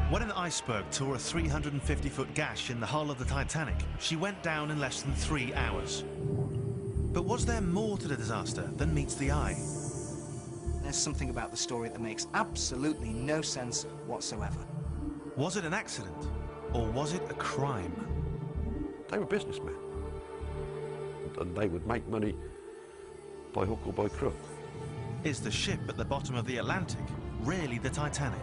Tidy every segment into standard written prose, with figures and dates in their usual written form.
When an iceberg tore a 350-foot gash in the hull of the Titanic, she went down in less than 3 hours. But was there more to the disaster than meets the eye? There's something about the story that makes absolutely no sense whatsoever. Was it an accident, or was it a crime? They were businessmen, and they would make money by hook or by crook. Is the ship at the bottom of the Atlantic really the Titanic?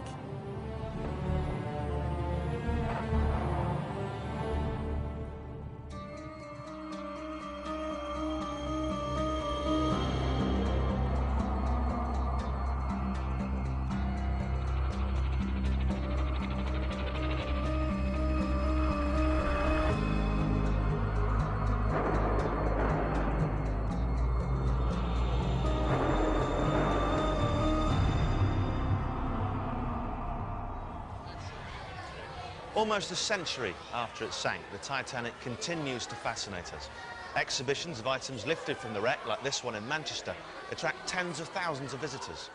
Almost a century after it sank, the Titanic continues to fascinate us. Exhibitions of items lifted from the wreck, like this one in Manchester, attract tens of thousands of visitors.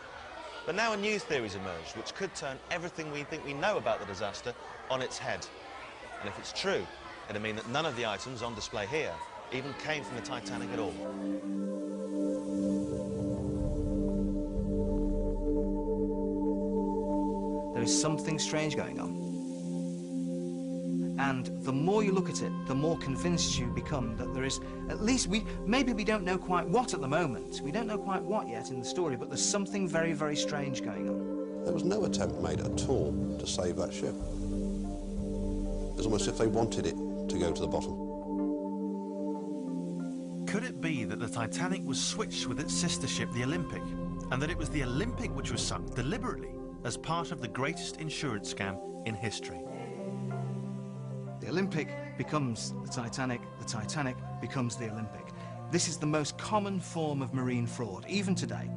But now a new theory's emerged, which could turn everything we think we know about the disaster on its head. And if it's true, it'll mean that none of the items on display here even came from the Titanic at all. There is something strange going on. And the more you look at it, the more convinced you become that there is, at least maybe we don't know quite what at the moment. We don't know quite what yet in the story, but there's something very, very strange going on. There was no attempt made at all to save that ship. It was almost as if they wanted it to go to the bottom. Could it be that the Titanic was switched with its sister ship, the Olympic, and that it was the Olympic which was sunk deliberately as part of the greatest insurance scam in history? The Olympic becomes the Titanic becomes the Olympic. This is the most common form of marine fraud, even today.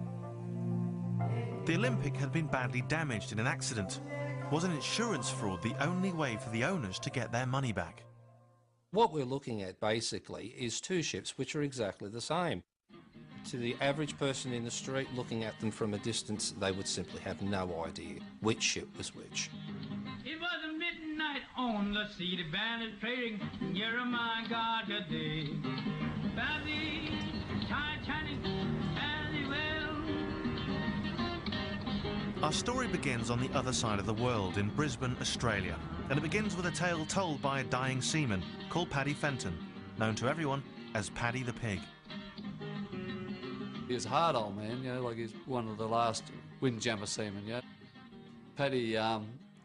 The Olympic had been badly damaged in an accident. Was an insurance fraud the only way for the owners to get their money back? What we're looking at basically is two ships which are exactly the same. To the average person in the street looking at them from a distance, they would simply have no idea which ship was which. It was a midnight on the sea, the band is playing, you're my God today. By the Titanic, very well. Our story begins on the other side of the world, in Brisbane, Australia. And it begins with a tale told by a dying seaman called Paddy Fenton, known to everyone as Paddy the Pig. He was a hard old man, you know, like he's one of the last windjammer seamen, you know. Paddy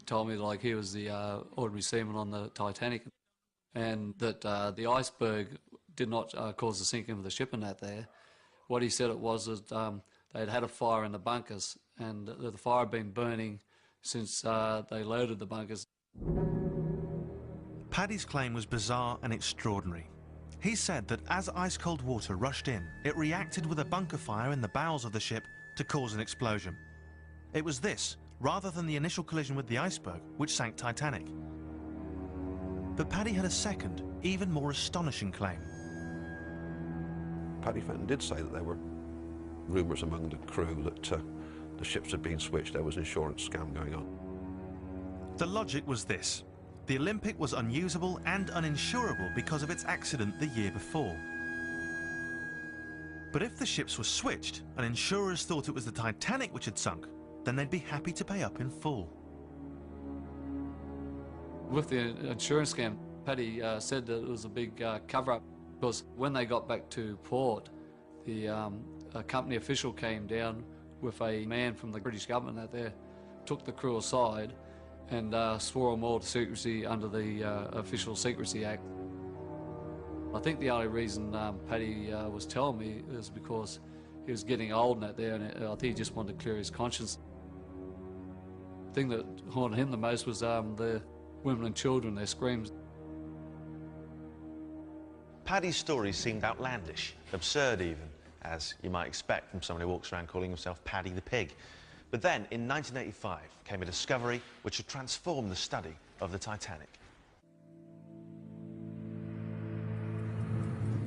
told me like he was the ordinary seaman on the Titanic, and that the iceberg did not cause the sinking of the ship and that there. What he said it was that they'd had a fire in the bunkers, and the fire had been burning since they loaded the bunkers. Paddy's claim was bizarre and extraordinary. He said that as ice-cold water rushed in, it reacted with a bunker fire in the bowels of the ship to cause an explosion. It was this, rather than the initial collision with the iceberg, which sank Titanic. But Paddy had a second, even more astonishing claim. Paddy Fenton did say that there were rumours among the crew that the ships had been switched, there was an insurance scam going on. The logic was this. The Olympic was unusable and uninsurable because of its accident the year before. But if the ships were switched and insurers thought it was the Titanic which had sunk, then they'd be happy to pay up in full. With the insurance scam, Paddy said that it was a big cover-up, because when they got back to port, a company official came down with a man from the British government out there, took the crew aside and swore them all to secrecy under the Official Secrecy Act. I think the only reason Paddy was telling me is because he was getting old and that there, and I think he just wanted to clear his conscience. The thing that haunted him the most was the women and children, their screams. Paddy's story seemed outlandish, absurd even, as you might expect from someone who walks around calling himself Paddy the Pig. But then, in 1985, came a discovery which would transform the study of the Titanic.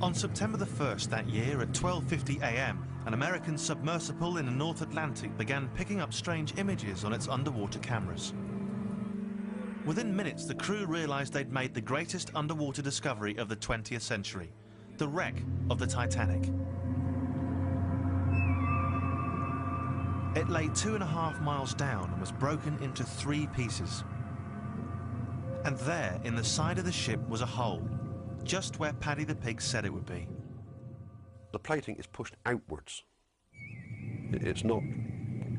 On September the 1st that year at 12:50 a.m, an American submersible in the North Atlantic began picking up strange images on its underwater cameras. Within minutes, the crew realised they'd made the greatest underwater discovery of the 20th century, the wreck of the Titanic. It lay 2.5 miles down and was broken into 3 pieces. And there, in the side of the ship, was a hole, just where Paddy the pig said it would be. The plating is pushed outwards. It's not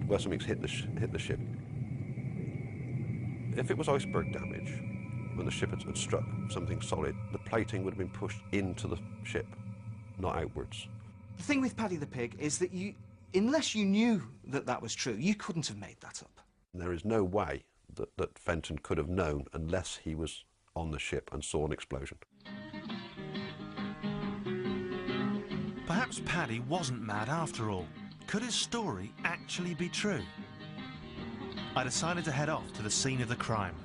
where something's hit the ship. If it was iceberg damage, when the ship had struck something solid, the plating would have been pushed into the ship, not outwards. The thing with Paddy the pig is that unless you knew that that was true, you couldn't have made that up. There is no way that Fenton could have known unless he was on the ship and saw an explosion. Perhaps Paddy wasn't mad after all. Could his story actually be true? I decided to head off to the scene of the crime.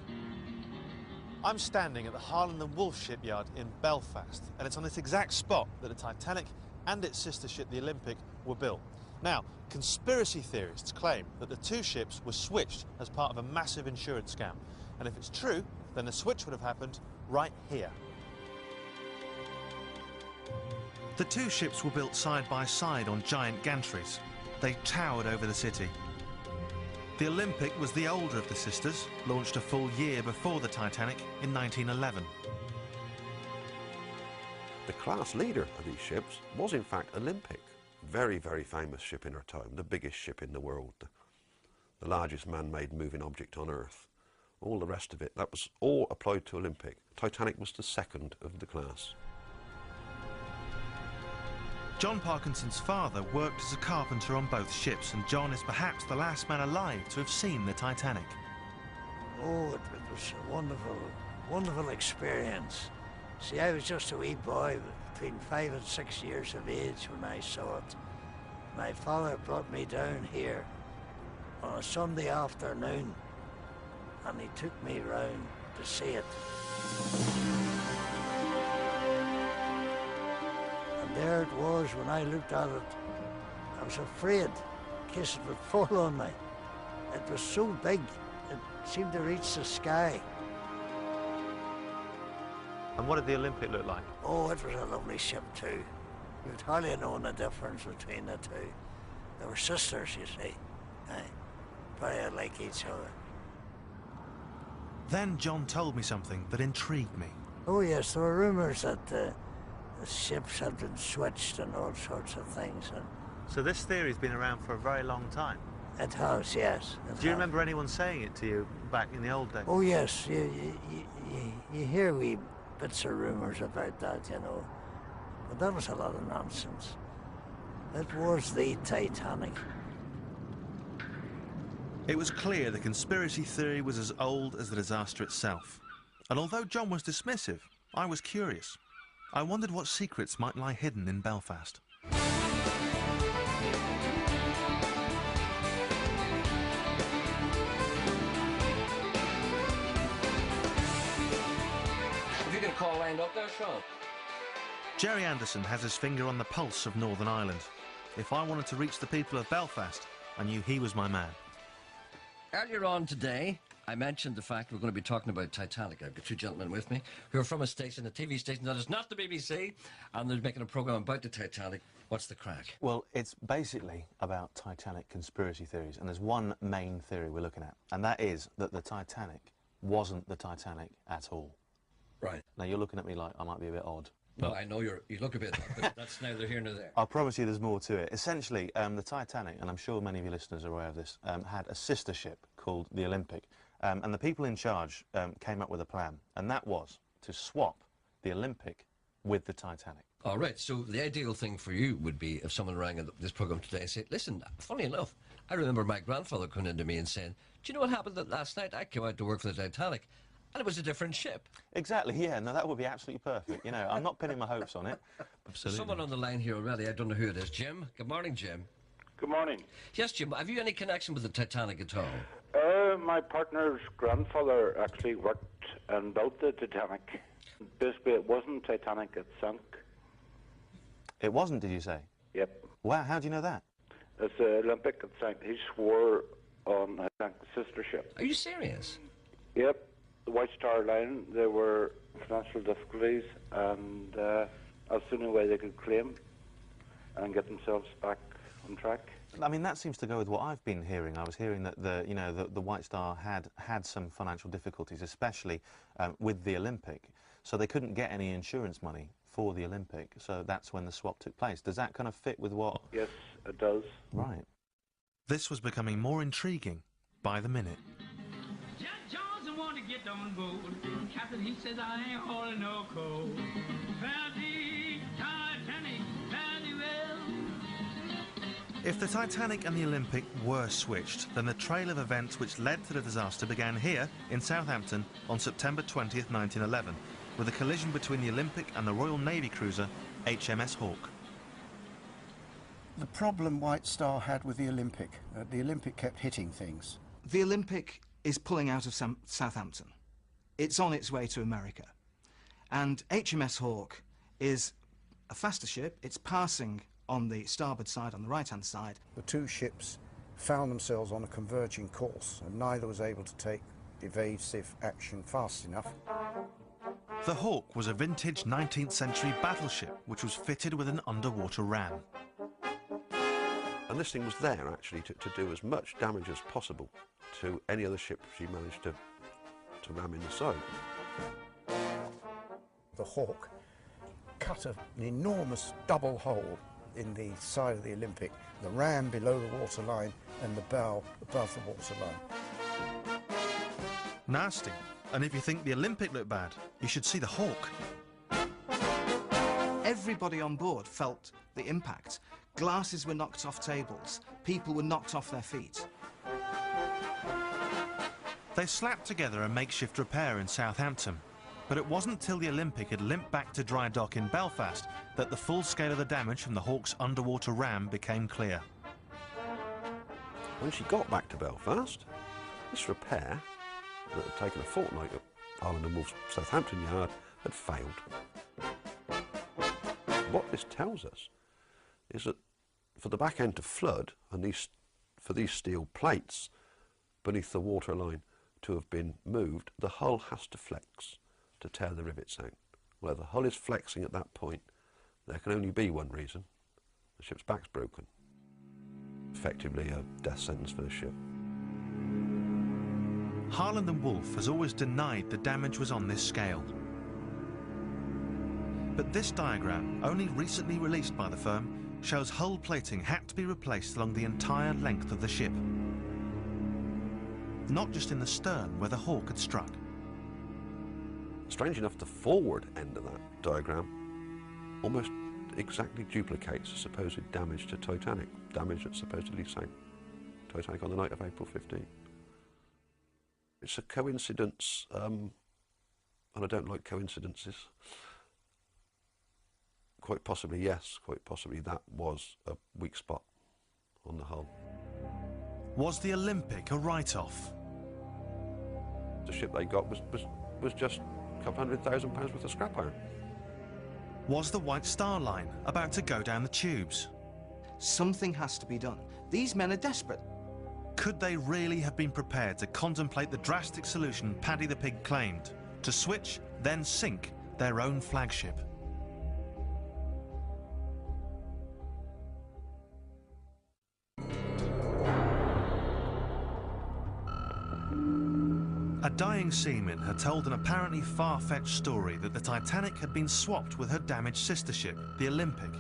I'm standing at the Harland and Wolff shipyard in Belfast, and it's on this exact spot that the Titanic and its sister ship, the Olympic, were built. Now, conspiracy theorists claim that the 2 ships were switched as part of a massive insurance scam. And if it's true, then the switch would have happened right here. The 2 ships were built side by side on giant gantries. They towered over the city. The Olympic was the older of the sisters, launched a full year before the Titanic in 1911. The class leader of these ships was in fact Olympic. Very, very famous ship in her time, the biggest ship in the world, the largest man-made moving object on Earth. All the rest of it, that was all applied to Olympic. Titanic was the second of the class. John Parkinson's father worked as a carpenter on both ships, and John is perhaps the last man alive to have seen the Titanic. Oh, it was a wonderful, wonderful experience. See, I was just a wee boy, between 5 and 6 years of age when I saw it. My father brought me down here on a Sunday afternoon, and he took me round to see it. And there it was. When I looked at it, I was afraid in case it would fall on me. It was so big, it seemed to reach the sky. And what did the Olympic look like? Oh, it was a lovely ship too. You'd hardly known the difference between the 2. They were sisters, you see. Aye, very like each other. Then John told me something that intrigued me. Oh yes, there were rumours that the ships had been switched and all sorts of things. And So this theory's been around for a very long time. it has, yes. Do you remember anyone saying it to you back in the old days? Oh yes, you hear wee bits of rumours about that, you know. But that was a lot of nonsense. It was the Titanic. It was clear the conspiracy theory was as old as the disaster itself. And although John was dismissive, I was curious. I wondered what secrets might lie hidden in Belfast. Have you got a call lined up there, Sean? Jerry Anderson has his finger on the pulse of Northern Ireland. If I wanted to reach the people of Belfast, I knew he was my man. Earlier on today, I mentioned the fact we're going to be talking about Titanic. I've got 2 gentlemen with me who are from a station, a TV station that is not the BBC, and they're making a programme about the Titanic. What's the crack? Well, it's basically about Titanic conspiracy theories, and there's one main theory we're looking at, and that is that the Titanic wasn't the Titanic at all. Right. Now, you're looking at me like I might be a bit odd. Well, I know you look a bit, but that's neither here nor there. I promise you there's more to it. Essentially, the Titanic, and I'm sure many of your listeners are aware of this, had a sister ship called the Olympic. And the people in charge came up with a plan, and that was to swap the Olympic with the Titanic. All right, so the ideal thing for you would be if someone rang this programme today and said, listen, funny enough, I remember my grandfather coming into me and saying, do you know what happened last night? I came out to work for the Titanic, and it was a different ship. Exactly, yeah, no, that would be absolutely perfect. You know, I'm not pinning my hopes on it. Absolutely. Someone on the line here already, I don't know who it is. Jim? Good morning, Jim. Good morning. Yes, Jim, have you any connection with the Titanic at all? My partner's grandfather actually worked and built the Titanic. Basically, it wasn't Titanic, it sank. It wasn't, did you say? Yep. Wow, how do you know that? It's the Olympic, it sank. He swore on, I think, the sister ship. Are you serious? Yep. the White Star Line, there were financial difficulties, and that's the only way they could claim and get themselves back on track. I mean, that seems to go with what I've been hearing. I was hearing that the White Star had some financial difficulties, especially with the Olympic, so they couldn't get any insurance money for the Olympic, so that's when the swap took place. Does that kind of fit with what... Yes, it does. Right. This was becoming more intriguing by the minute. Jack Johnson wanted to get on board. Captain, he says, I ain't hauling no coal. Paddy, Titanic, Paddy well. If the Titanic and the Olympic were switched, then the trail of events which led to the disaster began here in Southampton on September 20th, 1911, with a collision between the Olympic and the Royal Navy cruiser HMS Hawke. The problem White Star had with the Olympic kept hitting things. The Olympic is pulling out of Southampton. It's on its way to America. And HMS Hawke is a faster ship. It's passing on the starboard side, on the right-hand side. The two ships found themselves on a converging course, and neither was able to take evasive action fast enough. The Hawke was a vintage 19th century battleship which was fitted with an underwater ram. And this thing was there, actually, to do as much damage as possible to any other ship she managed to ram in the side. The Hawke cut an enormous double hole in the side of the Olympic, the ram below the waterline and the bow above the waterline. Nasty. And if you think the Olympic looked bad, you should see the Hawke. Everybody on board felt the impact. Glasses were knocked off tables. People were knocked off their feet. They slapped together a makeshift repair in Southampton, but it wasn't till the Olympic had limped back to dry dock in Belfast that the full scale of the damage from the Hawke's underwater ram became clear. When she got back to Belfast, this repair, that had taken a fortnight at Harland and Wolff's Southampton yard, had failed. What this tells us is that for the back end to flood, and for these steel plates beneath the waterline to have been moved, the hull has to flex to tear the rivets out. Well, if the hull is flexing at that point, there can only be one reason: the ship's back's broken. Effectively a death sentence for the ship. Harland and Wolff has always denied the damage was on this scale. But this diagram, only recently released by the firm, shows hull plating had to be replaced along the entire length of the ship. Not just in the stern where the Hawke had struck. Strange enough, the forward end of that diagram almost exactly duplicates the supposed damage to Titanic, damage that supposedly sank Titanic on the night of April 15. It's a coincidence, and I don't like coincidences. Quite possibly, yes, quite possibly that was a weak spot on the hull. Was the Olympic a write-off? The ship they got was just a couple £100,000 worth of scrap iron. Was the White Star Line about to go down the tubes? Something has to be done. These men are desperate. Could they really have been prepared to contemplate the drastic solution Paddy the Pig claimed? To switch, then sink their own flagship? A dying seaman had told an apparently far-fetched story that the Titanic had been swapped with her damaged sister ship, the Olympic.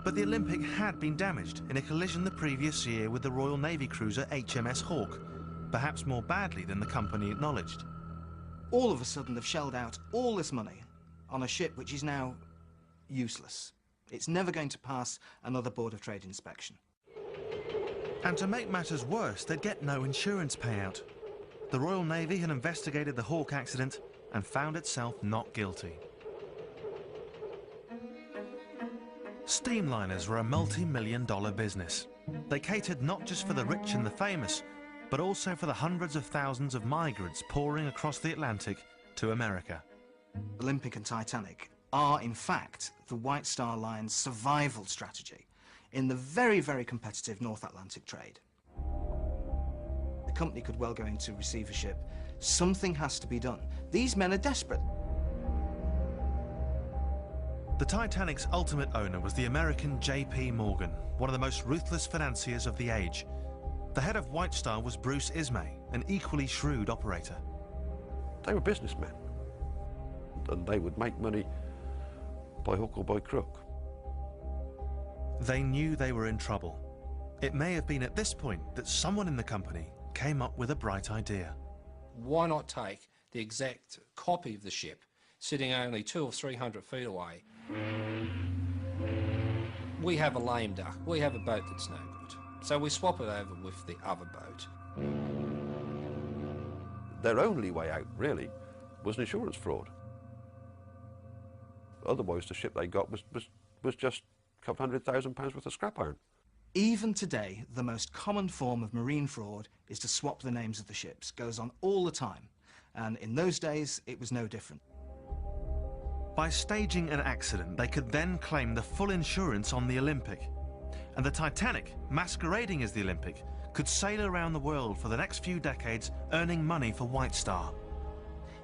But the Olympic had been damaged in a collision the previous year with the Royal Navy cruiser HMS Hawke, perhaps more badly than the company acknowledged. All of a sudden they've shelled out all this money on a ship which is now useless. It's never going to pass another Board of Trade inspection. And to make matters worse, they'd get no insurance payout. The Royal Navy had investigated the Hawke accident and found itself not guilty. Steamliners were a multi-million-dollar business. They catered not just for the rich and the famous, but also for the hundreds of thousands of migrants pouring across the Atlantic to America. Olympic and Titanic are, in fact, the White Star Line's survival strategy in the very, very competitive North Atlantic trade. The company could well go into receivership. Something has to be done. These men are desperate. The Titanic's ultimate owner was the American J.P. Morgan, one of the most ruthless financiers of the age. The head of White Star was Bruce Ismay, an equally shrewd operator. They were businessmen, and they would make money by hook or by crook. They knew they were in trouble. It may have been at this point that someone in the company came up with a bright idea. Why not take the exact copy of the ship, sitting only 200 or 300 feet away? We have a lame duck. We have a boat that's no good. So we swap it over with the other boat. Their only way out, really, was an insurance fraud. Otherwise, the ship they got was just a couple £100,000 worth of scrap iron. Even today, the most common form of marine fraud is to swap the names of the ships. Goes on all the time. And in those days, it was no different. By staging an accident, they could then claim the full insurance on the Olympic. And the Titanic, masquerading as the Olympic, could sail around the world for the next few decades, earning money for White Star.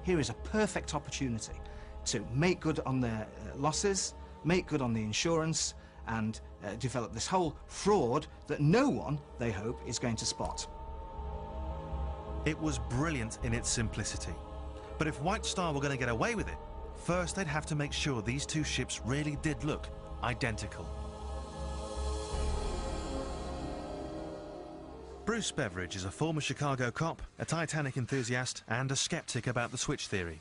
Here is a perfect opportunity to make good on their losses, make good on the insurance, and develop this whole fraud that no one, they hope, is going to spot. It was brilliant in its simplicity. But if White Star were going to get away with it, first they'd have to make sure these two ships really did look identical. Bruce Beveridge is a former Chicago cop, a Titanic enthusiast, and a skeptic about the switch theory.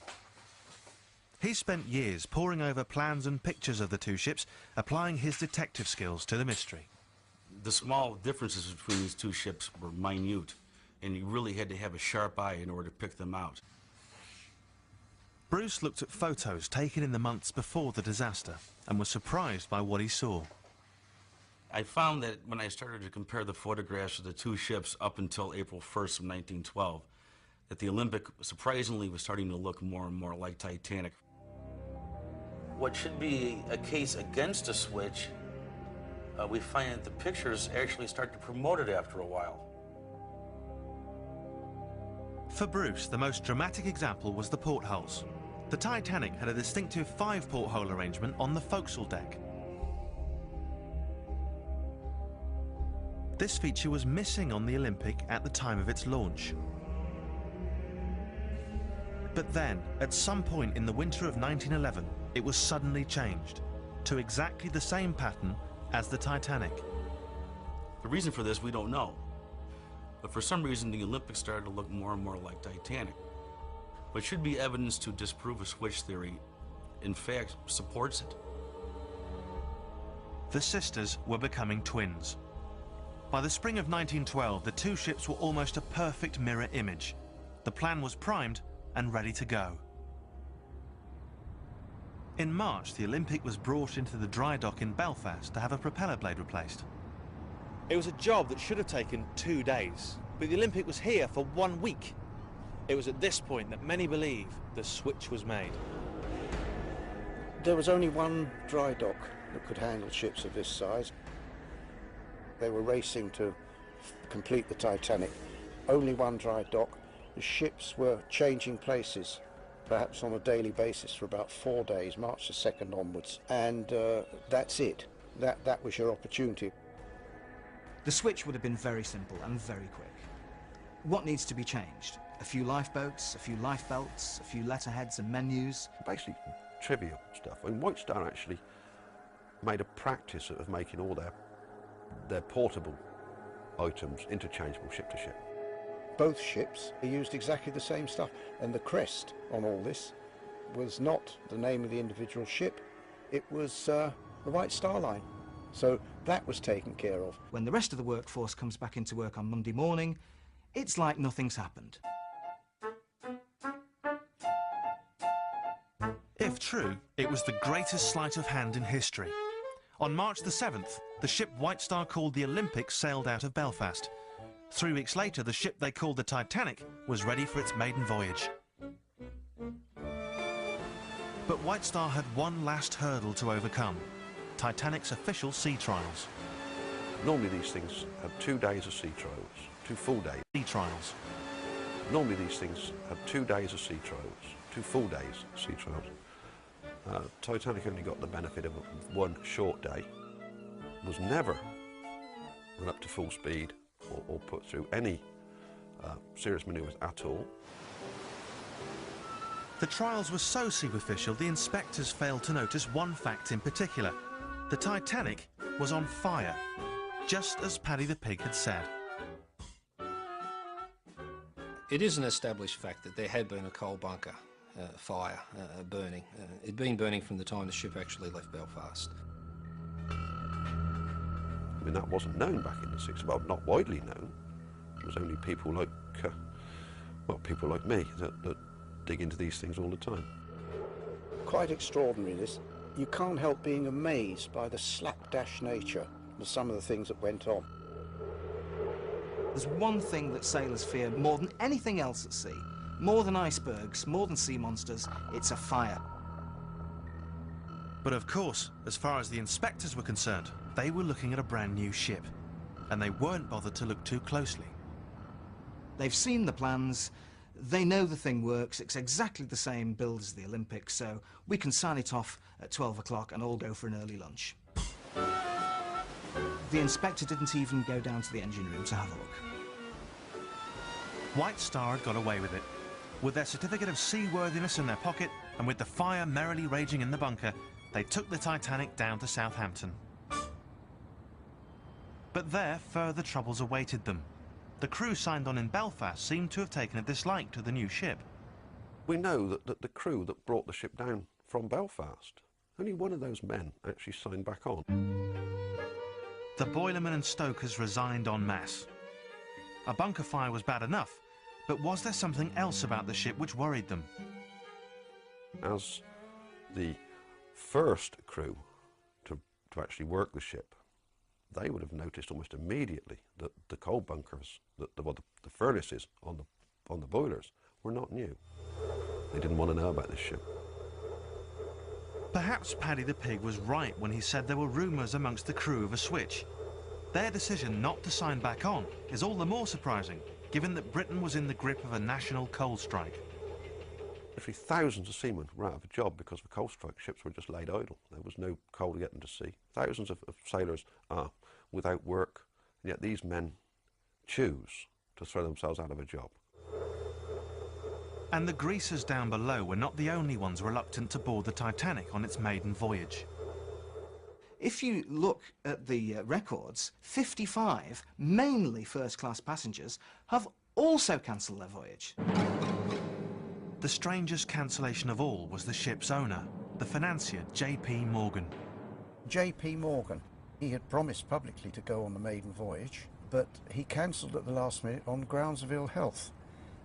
He's spent years poring over plans and pictures of the two ships, applying his detective skills to the mystery. The small differences between these two ships were minute, and you really had to have a sharp eye in order to pick them out. Bruce looked at photos taken in the months before the disaster and was surprised by what he saw. I found that when I started to compare the photographs of the two ships up until April 1st of 1912, that the Olympic surprisingly was starting to look more and more like Titanic. What should be a case against a switch, we find that the pictures actually start to promote it after a while. For Bruce, the most dramatic example was the portholes. The Titanic had a distinctive 5-porthole arrangement on the forecastle deck. This feature was missing on the Olympic at the time of its launch. But then, at some point in the winter of 1911, it was suddenly changed to exactly the same pattern as the Titanic. The reason for this, we don't know. But for some reason, the Olympic started to look more and more like Titanic. What should be evidence to disprove a switch theory, in fact, supports it. The sisters were becoming twins. By the spring of 1912, the two ships were almost a perfect mirror image. The plan was primed and ready to go. In March, the Olympic was brought into the dry dock in Belfast to have a propeller blade replaced. It was a job that should have taken 2 days, but the Olympic was here for 1 week. It was at this point that many believe the switch was made. There was only one dry dock that could handle ships of this size. They were racing to complete the Titanic. Only one dry dock. The ships were changing places, perhaps on a daily basis for about 4 days, March the 2nd onwards. And that's it. That was your opportunity. The switch would have been very simple and very quick. What needs to be changed? A few lifeboats, a few lifebelts, a few letterheads and menus. Basically trivial stuff. I mean, White Star actually made a practice of making all their portable items interchangeable ship to ship. Both ships used exactly the same stuff, and the crest on all this was not the name of the individual ship, it was the White Star Line. So that was taken care of. When the rest of the workforce comes back into work on Monday morning, it's like nothing's happened. If true, it was the greatest sleight of hand in history. On March the 7th, the ship White Star called the Olympic sailed out of Belfast. 3 weeks later, the ship they called the Titanic was ready for its maiden voyage. But White Star had one last hurdle to overcome: Titanic's official sea trials. Normally these things have 2 days of sea trials, 2 full days. trials. Normally these things have 2 days of sea trials, 2 full days of sea trials. Titanic only got the benefit of 1 short day, was never run up to full speed or put through any serious manoeuvres at all. The trials were so superficial, the inspectors failed to notice one fact in particular. The Titanic was on fire, just as Paddy the Pig had said. It is an established fact that there had been a coal bunker fire burning. It'd been burning from the time the ship actually left Belfast. I mean, that wasn't known back in the 60s, well, not widely known. It was only people like, well, people like me that dig into these things all the time. Quite extraordinary, this. You can't help being amazed by the slapdash nature of some of the things that went on. There's one thing that sailors fear more than anything else at sea, more than icebergs, more than sea monsters, it's a fire. But of course, as far as the inspectors were concerned, they were looking at a brand new ship, and they weren't bothered to look too closely. They've seen the plans, they know the thing works, it's exactly the same build as the Olympic, so we can sign it off at 12 o'clock and all go for an early lunch. The inspector didn't even go down to the engine room to have a look. White Star had got away with it. With their certificate of seaworthiness in their pocket, and with the fire merrily raging in the bunker, they took the Titanic down to Southampton. But there, further troubles awaited them. The crew signed on in Belfast seemed to have taken a dislike to the new ship. We know that the crew that brought the ship down from Belfast, only one of those men actually signed back on. The boilermen and stokers resigned en masse. A bunker fire was bad enough, but was there something else about the ship which worried them? As the first crew to actually work the ship, they would have noticed almost immediately that the coal bunkers, the furnaces on the boilers were not new. They didn't want to know about this ship. Perhaps Paddy the Pig was right when he said there were rumours amongst the crew of a switch. Their decision not to sign back on is all the more surprising, given that Britain was in the grip of a national coal strike. Literally thousands of seamen were out of a job because of a coal strike. Ships were just laid idle. There was no coal to get them to sea. Thousands of sailors are without work, and yet these men choose to throw themselves out of a job. And the greasers down below were not the only ones reluctant to board the Titanic on its maiden voyage. If you look at the records, 55, mainly first-class passengers, have also cancelled their voyage. The strangest cancellation of all was the ship's owner, the financier J.P. Morgan. J.P. Morgan, he had promised publicly to go on the maiden voyage, but he cancelled at the last minute on grounds of ill health.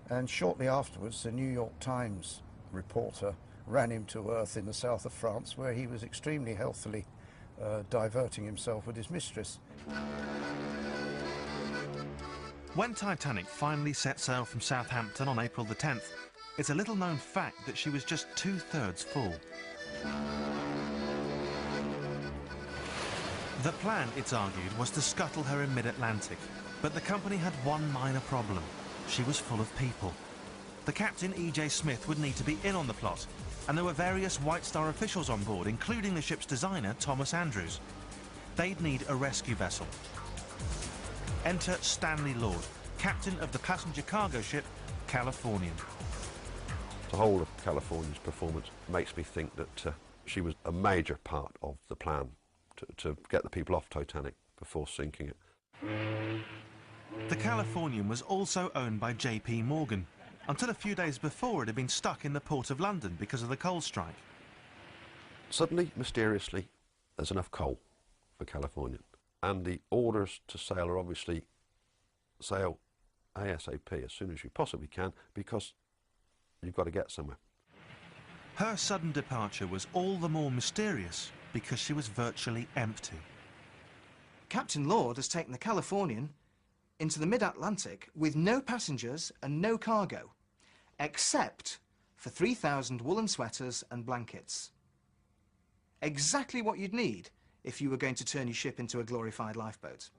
And shortly afterwards, the New York Times reporter ran him to earth in the south of France, where he was extremely healthily diverting himself with his mistress. When Titanic finally set sail from Southampton on April the 10th, it's a little-known fact that she was just 2/3 full. The plan, it's argued, was to scuttle her in mid-Atlantic, but the company had one minor problem. She was full of people. The captain, E.J. Smith, would need to be in on the plot, and there were various White Star officials on board, including the ship's designer, Thomas Andrews. They'd need a rescue vessel. Enter Stanley Lord, captain of the passenger cargo ship, Californian. The whole of Californian's performance makes me think that she was a major part of the plan to get the people off Titanic before sinking it. The Californian was also owned by J.P. Morgan. Until a few days before, it had been stuck in the port of London because of the coal strike. Suddenly, mysteriously, there's enough coal for Californian. And the orders to sail are obviously sail ASAP, as soon as you possibly can, because you've got to get somewhere. Her sudden departure was all the more mysterious because she was virtually empty. Captain Lord has taken the Californian into the mid-Atlantic with no passengers and no cargo, except for 3,000 woolen sweaters and blankets. Exactly what you'd need if you were going to turn your ship into a glorified lifeboat.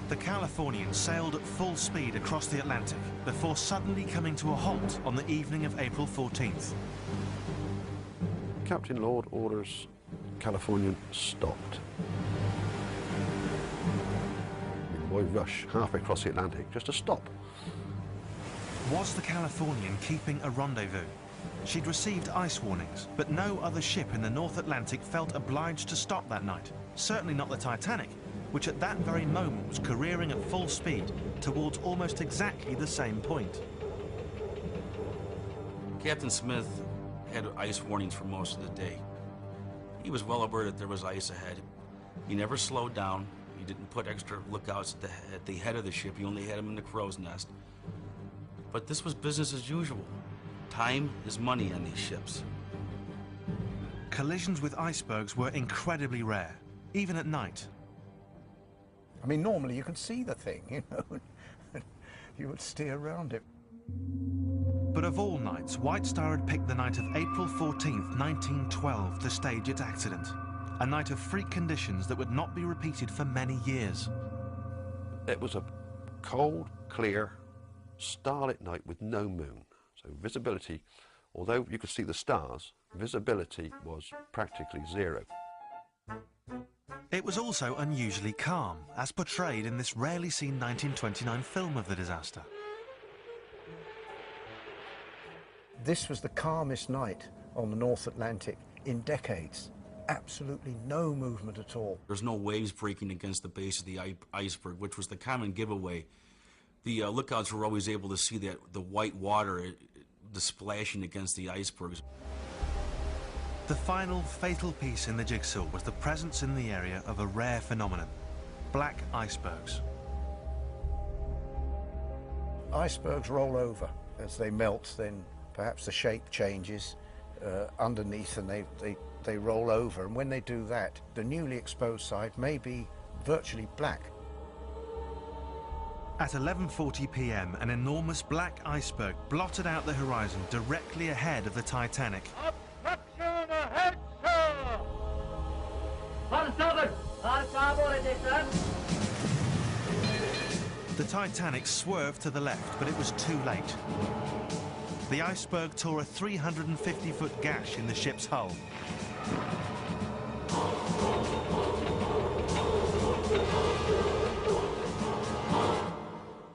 The Californian sailed at full speed across the Atlantic before suddenly coming to a halt on the evening of April 14th. Captain Lord orders Californian stopped. Why rush halfway across the Atlantic just to stop? Was the Californian keeping a rendezvous? She'd received ice warnings, but no other ship in the North Atlantic felt obliged to stop that night. Certainly not the Titanic, which at that very moment was careering at full speed towards almost exactly the same point. Captain Smith had ice warnings for most of the day. He was well aware that there was ice ahead. He never slowed down. He didn't put extra lookouts at the head of the ship. He only had them in the crow's nest. But this was business as usual. Time is money on these ships. Collisions with icebergs were incredibly rare, even at night. I mean, normally you can see the thing, you know, you would steer around it. But of all nights, White Star had picked the night of April 14th, 1912 to stage its accident. A night of freak conditions that would not be repeated for many years. It was a cold, clear, starlit night with no moon. So visibility, although you could see the stars, visibility was practically zero. It was also unusually calm, as portrayed in this rarely seen 1929 film of the disaster. This was the calmest night on the North Atlantic in decades. Absolutely no movement at all. There's no waves breaking against the base of the iceberg, which was the common giveaway. The lookouts were always able to see the white water, the splashing against the icebergs. The final fatal piece in the jigsaw was the presence in the area of a rare phenomenon: black icebergs. Icebergs roll over. As they melt, then perhaps the shape changes underneath and they roll over. And when they do that, the newly exposed side may be virtually black. At 11:40 p.m, an enormous black iceberg blotted out the horizon directly ahead of the Titanic. Obstruction ahead, sir! On starboard! On starboard, it is, sir! The Titanic swerved to the left, but it was too late. The iceberg tore a 350-foot gash in the ship's hull.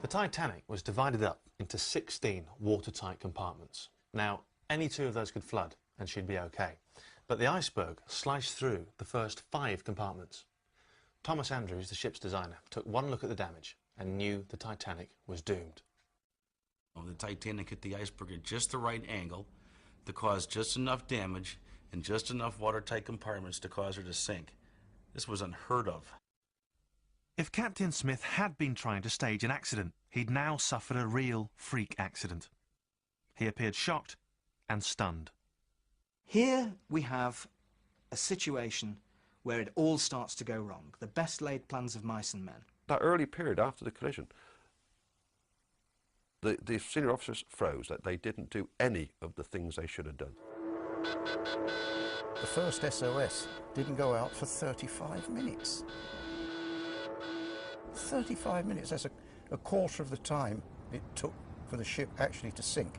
The Titanic was divided up into 16 watertight compartments. Now, any two of those could flood and she'd be okay. But the iceberg sliced through the first 5 compartments. Thomas Andrews, the ship's designer, took one look at the damage and knew the Titanic was doomed. The Titanic hit the iceberg at just the right angle to cause just enough damage and just enough watertight compartments to cause her to sink. This was unheard of. If Captain Smith had been trying to stage an accident, he'd now suffered a real freak accident. He appeared shocked and stunned. Here we have a situation where it all starts to go wrong. The best laid plans of mice and men. That early period after the collision, the senior officers froze that they didn't do any of the things they should have done. The first SOS didn't go out for 35 minutes. 35 minutes, that's a quarter of the time it took for the ship actually to sink.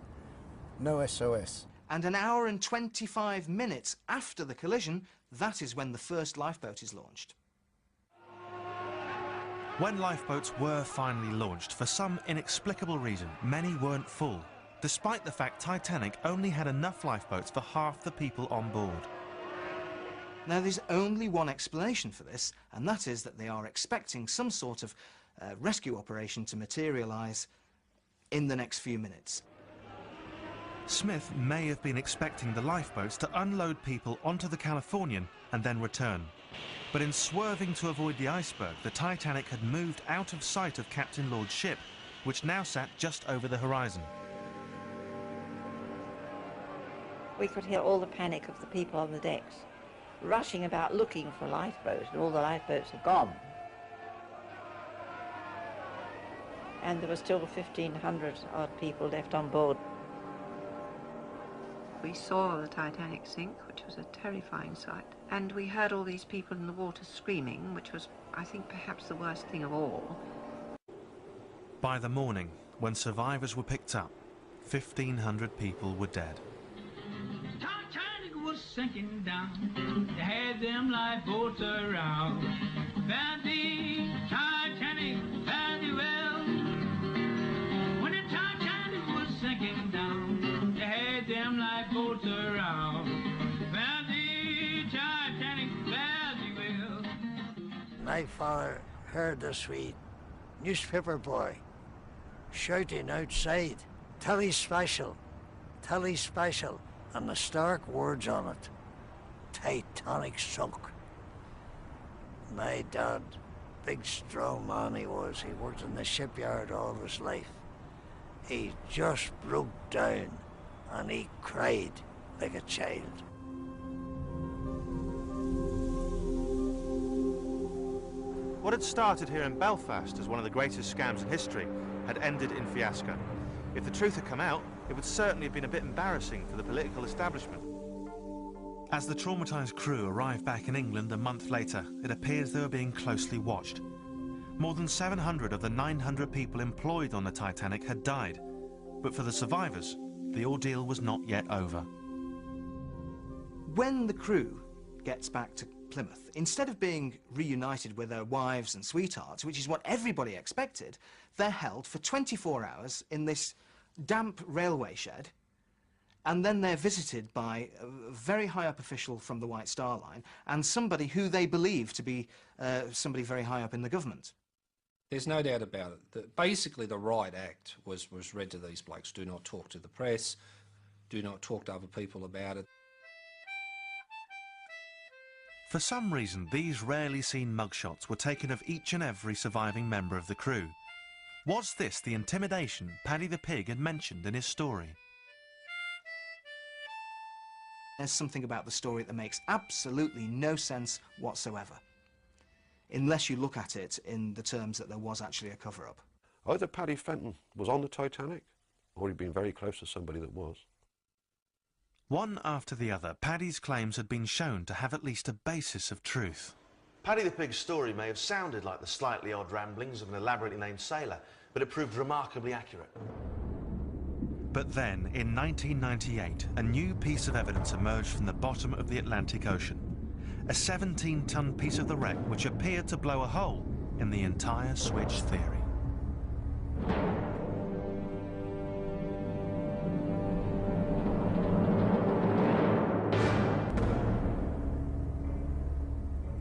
No SOS. And an hour and 25 minutes after the collision, that is when the first lifeboat is launched. When lifeboats were finally launched, for some inexplicable reason, many weren't full, despite the fact Titanic only had enough lifeboats for half the people on board. Now, there's only one explanation for this, and that is that they are expecting some sort of rescue operation to materialise in the next few minutes. Smith may have been expecting the lifeboats to unload people onto the Californian and then return. But in swerving to avoid the iceberg, the Titanic had moved out of sight of Captain Lord's ship, which now sat just over the horizon. We could hear all the panic of the people on the decks, rushing about looking for a lifeboat, and all the lifeboats had gone. And there were still 1,500 odd people left on board. We saw the Titanic sink, which was a terrifying sight, and we heard all these people in the water screaming, which was, I think, perhaps the worst thing of all. By the morning, when survivors were picked up, 1,500 people were dead. Titanic was sinking down. They had them lifeboats around. Found the Titanic very well. When the Titanic was sinking down, they had them lifeboats around. Found the Titanic very well. My father heard this wee newspaper boy shouting outside, "Telly special, telly special," and the stark words on it, "Titanic sunk." My dad, big strong man he was, he worked in the shipyard all his life. He just broke down and he cried like a child. What had started here in Belfast as one of the greatest scams in history had ended in fiasco. If the truth had come out, it would certainly have been a bit embarrassing for the political establishment. As the traumatised crew arrived back in England a month later, it appears they were being closely watched. More than 700 of the 900 people employed on the Titanic had died, but for the survivors, the ordeal was not yet over. When the crew gets back to Plymouth, instead of being reunited with their wives and sweethearts, which is what everybody expected, they're held for 24 hours in this damp railway shed, and then they're visited by a very high-up official from the White Star Line and somebody who they believe to be somebody very high up in the government. There's no doubt about it. That basically, the Riot Act was read to these blokes. Do not talk to the press. Do not talk to other people about it. For some reason, these rarely seen mugshots were taken of each and every surviving member of the crew. Was this the intimidation Paddy the Pig had mentioned in his story? There's something about the story that makes absolutely no sense whatsoever, unless you look at it in the terms that there was actually a cover-up. Either Paddy Fenton was on the Titanic, or he'd been very close to somebody that was. One after the other, Paddy's claims had been shown to have at least a basis of truth. Paddy the Pig's story may have sounded like the slightly odd ramblings of an elaborately named sailor, but it proved remarkably accurate. But then, in 1998, a new piece of evidence emerged from the bottom of the Atlantic Ocean. A 17-ton piece of the wreck which appeared to blow a hole in the entire switch theory.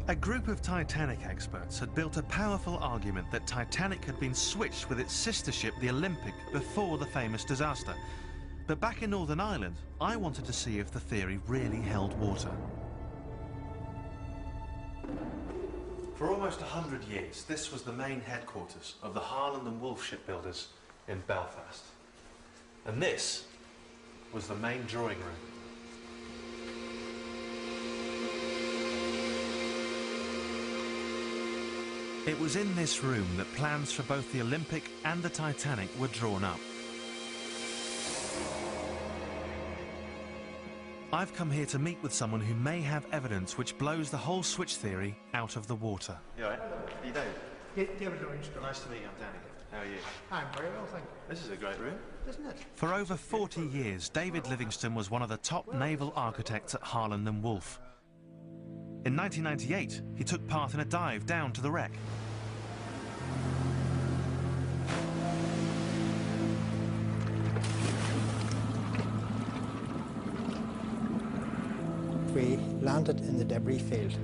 A group of Titanic experts had built a powerful argument that Titanic had been switched with its sister ship, the Olympic, before the famous disaster. But back in Northern Ireland, I wanted to see if the theory really held water. For almost 100 years, this was the main headquarters of the Harland and Wolff shipbuilders in Belfast. And this was the main drawing room. It was in this room that plans for both the Olympic and the Titanic were drawn up. I've come here to meet with someone who may have evidence which blows the whole switch theory out of the water. You all right? Are you David? David Lawrence. Nice to meet you. I'm Danny. How are you? I'm very well, thank you. This is a great room, isn't it? For over 40 years, David Livingston was one of the top naval architects at Harland and Wolff. In 1998, he took part in a dive down to the wreck. We landed in the debris field,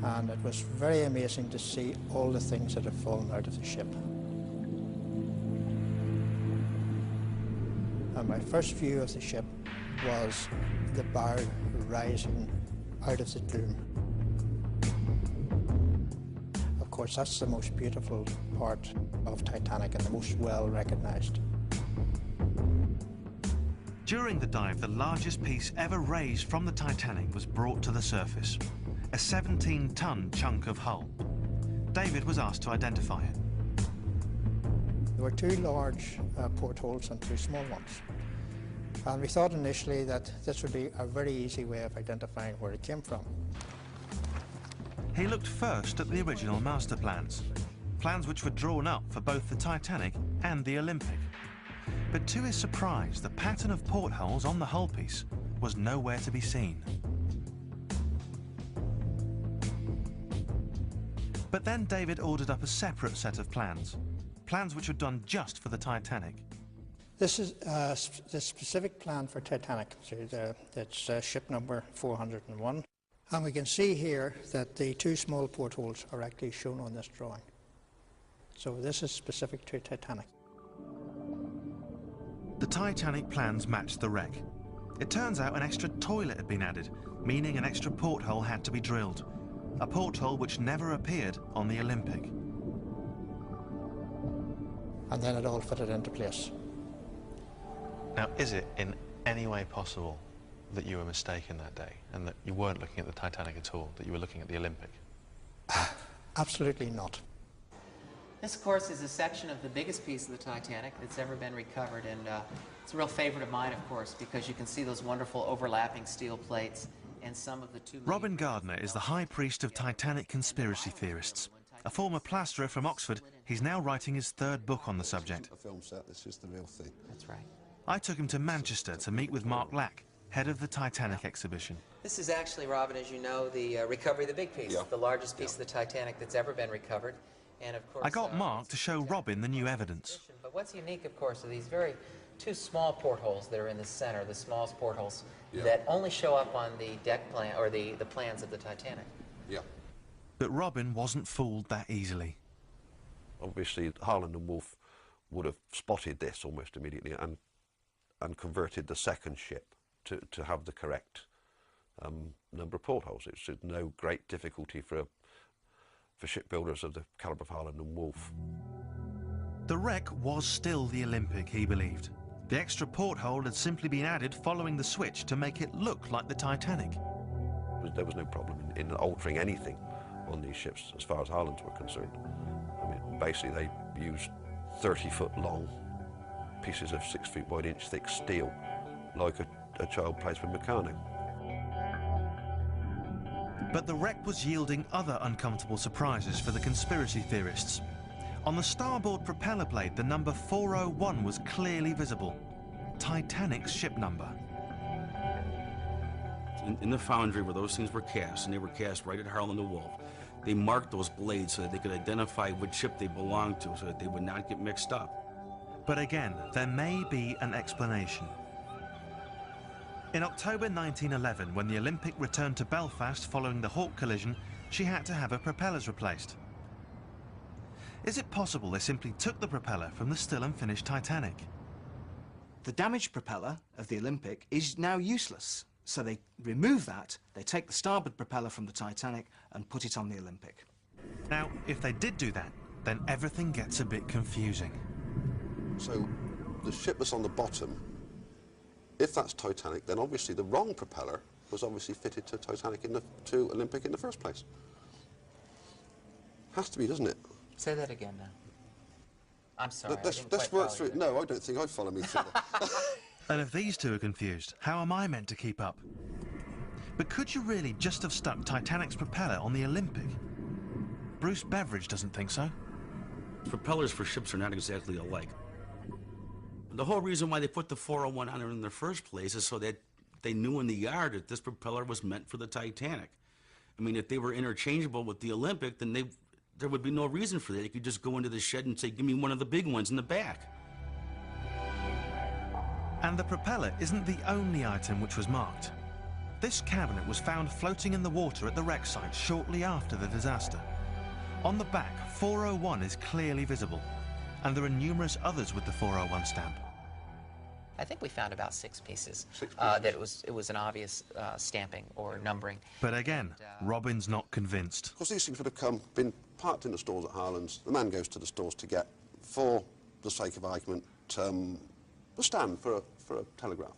and it was very amazing to see all the things that had fallen out of the ship. And my first view of the ship was the bow rising out of the dune. Of course, that's the most beautiful part of Titanic and the most well recognised. During the dive, the largest piece ever raised from the Titanic was brought to the surface, a 17-ton chunk of hull. David was asked to identify it. There were two large portholes and two small ones. And we thought initially that this would be a very easy way of identifying where it came from. He looked first at the original master plans. plans which were drawn up for both the Titanic and the Olympic. But to his surprise, the pattern of portholes on the hull piece was nowhere to be seen. But then David ordered up a separate set of plans which were done just for the Titanic. This is the specific plan for Titanic. So it's ship number 401. And we can see here that the two small portholes are actually shown on this drawing. So this is specific to Titanic. The Titanic plans matched the wreck. It turns out an extra toilet had been added, meaning an extra porthole had to be drilled. A porthole which never appeared on the Olympic. And then it all fitted into place. Now, is it in any way possible that you were mistaken that day and that you weren't looking at the Titanic at all, that you were looking at the Olympic? Absolutely not. This, of course, is a section of the biggest piece of the Titanic that's ever been recovered, and it's a real favorite of mine, of course, because you can see those wonderful overlapping steel plates and some of the two... Robin Gardner is the high priest of Titanic conspiracy theorists. A former plasterer from Oxford, he's now writing his third book on the subject. A film set, this is the real thing. That's right. I took him to Manchester to meet with Mark Lack, head of the Titanic exhibition. This is actually, Robin, as you know, the recovery of the big piece, the largest piece of the Titanic that's ever been recovered. And of course, I got Mark to show Robin the new evidence. But what's unique, of course, are these two small portholes that are in the center, the smallest portholes that only show up on the deck plan, or the plans of the Titanic. Yeah. But Robin wasn't fooled that easily. Obviously, Harland and Wolff would have spotted this almost immediately and converted the second ship to have the correct number of portholes. It's no great difficulty for shipbuilders of the calibre of Harland and Wolff. The wreck was still the Olympic, he believed. The extra porthole had simply been added following the switch to make it look like the Titanic. There was no problem in altering anything on these ships as far as Harlands were concerned. I mean, basically they used 30-foot long pieces of 6 feet wide, inch thick steel, like a child plays with Meccano. But the wreck was yielding other uncomfortable surprises for the conspiracy theorists. On the starboard propeller blade, the number 401 was clearly visible. Titanic's ship number. In the foundry where those things were cast, and they were cast right at Harland and Wolff, they marked those blades so that they could identify which ship they belonged to, so that they would not get mixed up. But again, there may be an explanation. In October 1911, when the Olympic returned to Belfast following the Hawke collision, she had to have her propellers replaced. Is it possible they simply took the propeller from the still unfinished Titanic? The damaged propeller of the Olympic is now useless, so they remove that, they take the starboard propeller from the Titanic and put it on the Olympic. Now, if they did do that, then everything gets a bit confusing. So, the ship that's on the bottom, if that's Titanic, then obviously the wrong propeller was obviously fitted to Titanic to Olympic in the first place. Has to be, doesn't it? Say that again now. I'm sorry. Let's work through it. No, I don't think I'd follow me through that. And if these two are confused, how am I meant to keep up? But could you really just have stuck Titanic's propeller on the Olympic? Bruce Beveridge doesn't think so. Propellers for ships are not exactly alike. The whole reason why they put the 401 on it in the first place is so that they knew in the yard that this propeller was meant for the Titanic. I mean, if they were interchangeable with the Olympic, then there would be no reason for that. You could just go into the shed and say, give me one of the big ones in the back. And the propeller isn't the only item which was marked. This cabinet was found floating in the water at the wreck site shortly after the disaster. On the back, 401 is clearly visible, and there are numerous others with the 401 stamp. I think we found about 6 pieces. That it was an obvious stamping or numbering. But again, Robin's not convinced. Of course, these things would have been parked in the stores at Harlands. The man goes to the stores to get, for the sake of argument, the stand for a telegraph.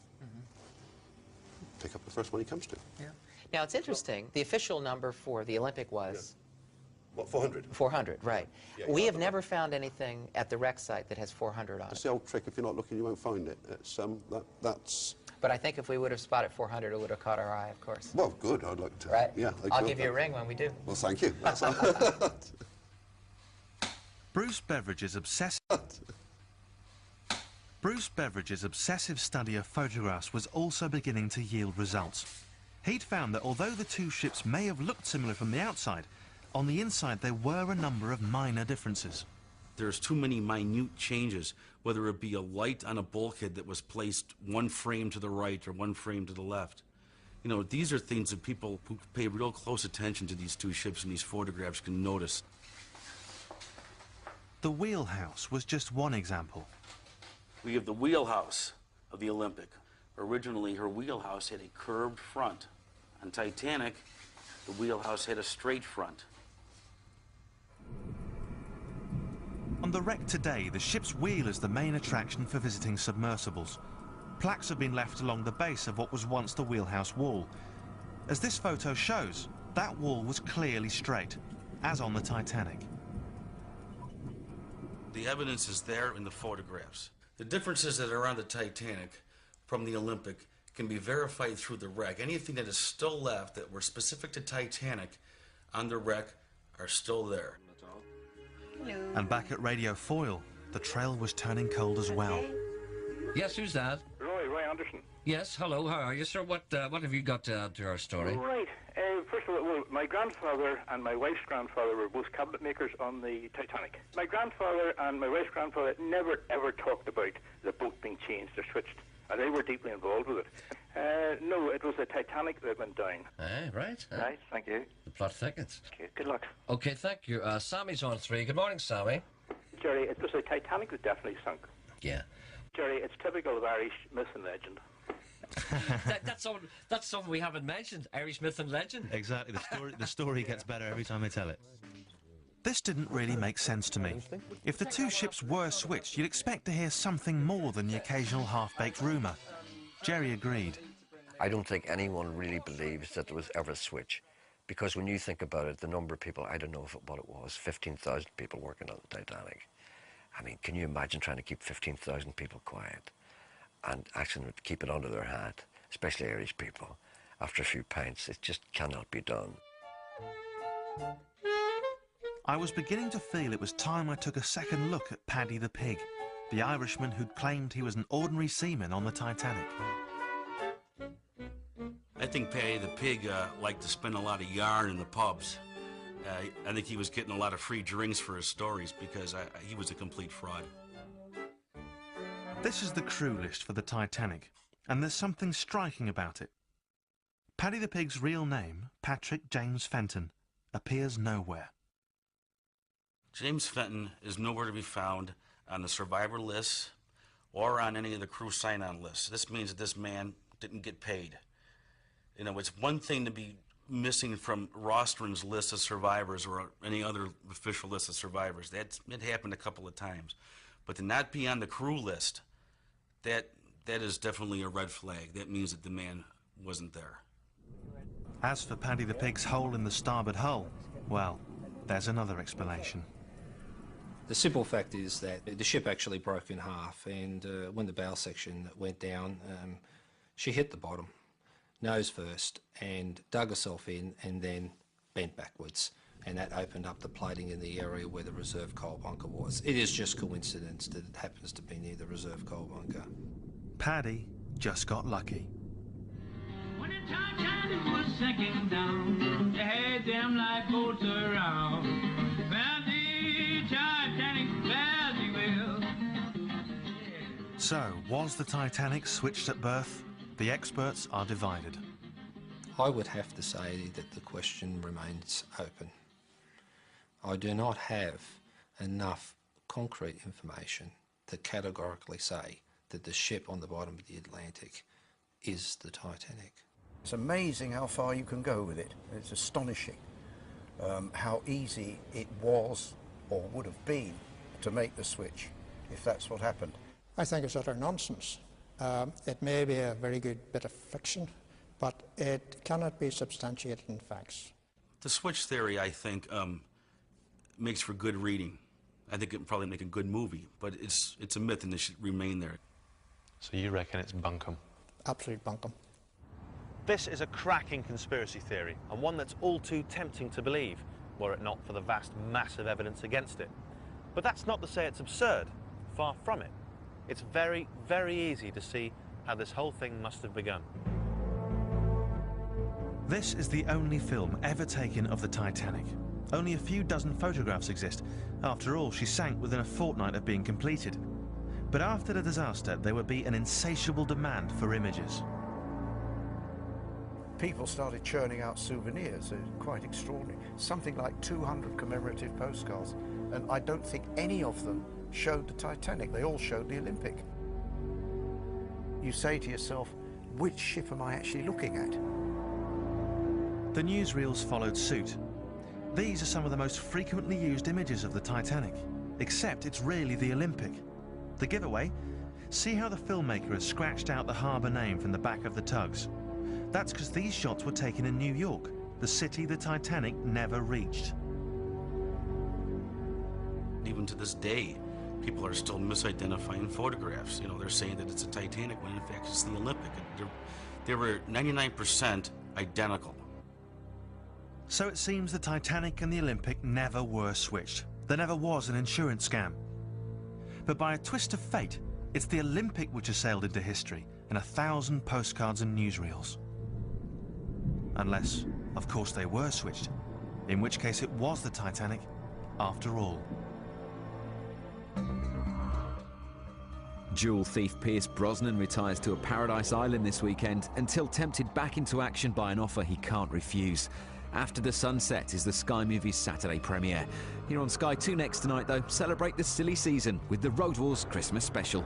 Pick up the first one he comes to. Yeah. Now, it's interesting. The official number for the Olympic was... What, 400? 400, right. Yeah, we have never found anything at the wreck site that has 400 on It's it. the old trick. If you're not looking, you won't find it. It's, that's... But I think if we would have spotted 400, it would have caught our eye, of course. Well, good. I'd like to... Right? Yeah. I'll give you a ring when we do. Well, thank you. Bruce Beveridge's obsessive study of photographs was also beginning to yield results. He'd found that although the two ships may have looked similar from the outside, on the inside there were a number of minor differences. There's too many minute changes, whether it be a light on a bulkhead that was placed one frame to the right or one frame to the left. You know, these are things that people who pay real close attention to these two ships and these photographs can notice. The Wheelhouse was just one example. We have the Wheelhouse of the Olympic. Originally, her wheelhouse had a curved front. On Titanic, the wheelhouse had a straight front. On the wreck today, the ship's wheel is the main attraction for visiting submersibles. Plaques have been left along the base of what was once the wheelhouse wall. As this photo shows, that wall was clearly straight, as on the Titanic. The evidence is there in the photographs. The differences that are on the Titanic from the Olympic can be verified through the wreck. Anything that is still left that were specific to Titanic on the wreck are still there. Hello. And back at Radio Foyle, the trail was turning cold as well. Yes, who's that? Roy Anderson. Yes, hello, how are you, sir? What have you got to add to our story? Right. First of all, well, my grandfather and my wife's grandfather were both cabinet makers on the Titanic. My grandfather and my wife's grandfather never, ever talked about the boat being changed or switched, and they were deeply involved with it. No, it was the Titanic that went down. Right. Right, thank you. The plot thickens. Okay, good luck. Okay, thank you. Sammy's on 3. Good morning, Sammy. Jerry, it was the Titanic that definitely sunk. Yeah. Jerry, it's typical of Irish myth and legend. That's something we haven't mentioned. Irish myth and legend. Exactly. The story gets better every time I tell it. This didn't really make sense to me. If the two ships were switched, you'd expect to hear something more than the occasional half-baked rumour. Jerry agreed. I don't think anyone really believes that there was ever a switch, because when you think about it, the number of people, I don't know what it was, 15,000 people working on the Titanic. I mean, can you imagine trying to keep 15,000 people quiet and actually keep it under their hat, especially Irish people, after a few pints? It just cannot be done. I was beginning to feel it was time I took a second look at Paddy the Pig, the Irishman who'd claimed he was an ordinary seaman on the Titanic. I think Paddy the Pig liked to spend a lot of yarn in the pubs. I think he was getting a lot of free drinks for his stories because he was a complete fraud. This is the crew list for the Titanic, and there's something striking about it. Paddy the Pig's real name, Patrick James Fenton, appears nowhere. James Fenton is nowhere to be found on the survivor list or on any of the crew sign-on lists. This means that this man didn't get paid. You know, it's one thing to be missing from Rostron's list of survivors or any other official list of survivors. It happened a couple of times. But to not be on the crew list, that is definitely a red flag. That means that the man wasn't there. As for Paddy the Pig's hole in the starboard hull, well, there's another explanation. The simple fact is that the ship actually broke in half, and when the bow section went down, she hit the bottom, nose first, and dug herself in and then bent backwards, and that opened up the plating in the area where the reserve coal bunker was. It is just coincidence that it happens to be near the reserve coal bunker. Paddy just got lucky. When the Titanic was sinking down, they had them lifeboats around. Found the Titanic very well. So, was the Titanic switched at birth? The experts are divided. I would have to say that the question remains open. I do not have enough concrete information to categorically say that the ship on the bottom of the Atlantic is the Titanic. It's amazing how far you can go with it. It's astonishing how easy it was or would have been to make the switch if that's what happened. I think it's utter nonsense. It may be a very good bit of fiction, but it cannot be substantiated in facts. The switch theory, I think, makes for good reading. I think it would probably make a good movie, but it's a myth and it should remain there. So you reckon it's bunkum? Absolute bunkum. This is a cracking conspiracy theory, and one that's all too tempting to believe, were it not for the vast mass of evidence against it. But that's not to say it's absurd. Far from it. It's very, very easy to see how this whole thing must have begun. This is the only film ever taken of the Titanic. Only a few dozen photographs exist. After all, she sank within a fortnight of being completed. But after the disaster, there would be an insatiable demand for images. People started churning out souvenirs. Quite extraordinary. Something like 200 commemorative postcards, and I don't think any of them showed the Titanic. They all showed the Olympic. You say to yourself, which ship am I actually looking at? The newsreels followed suit. These are some of the most frequently used images of the Titanic, except it's really the Olympic. The giveaway? See how the filmmaker has scratched out the harbour name from the back of the tugs. That's because these shots were taken in New York, the city the Titanic never reached. Even to this day, people are still misidentifying photographs. You know, they're saying that it's a Titanic when in fact it's the Olympic. They were 99% identical. So it seems the Titanic and the Olympic never were switched. There never was an insurance scam. But by a twist of fate, it's the Olympic which has sailed into history in 1,000 postcards and newsreels. Unless, of course, they were switched, in which case it was the Titanic after all. Jewel thief Pierce Brosnan retires to a paradise island this weekend until tempted back into action by an offer he can't refuse. After the Sunset is the Sky Movies Saturday premiere. Here on Sky 2 next tonight, though, celebrate the silly season with the Road Wars Christmas special.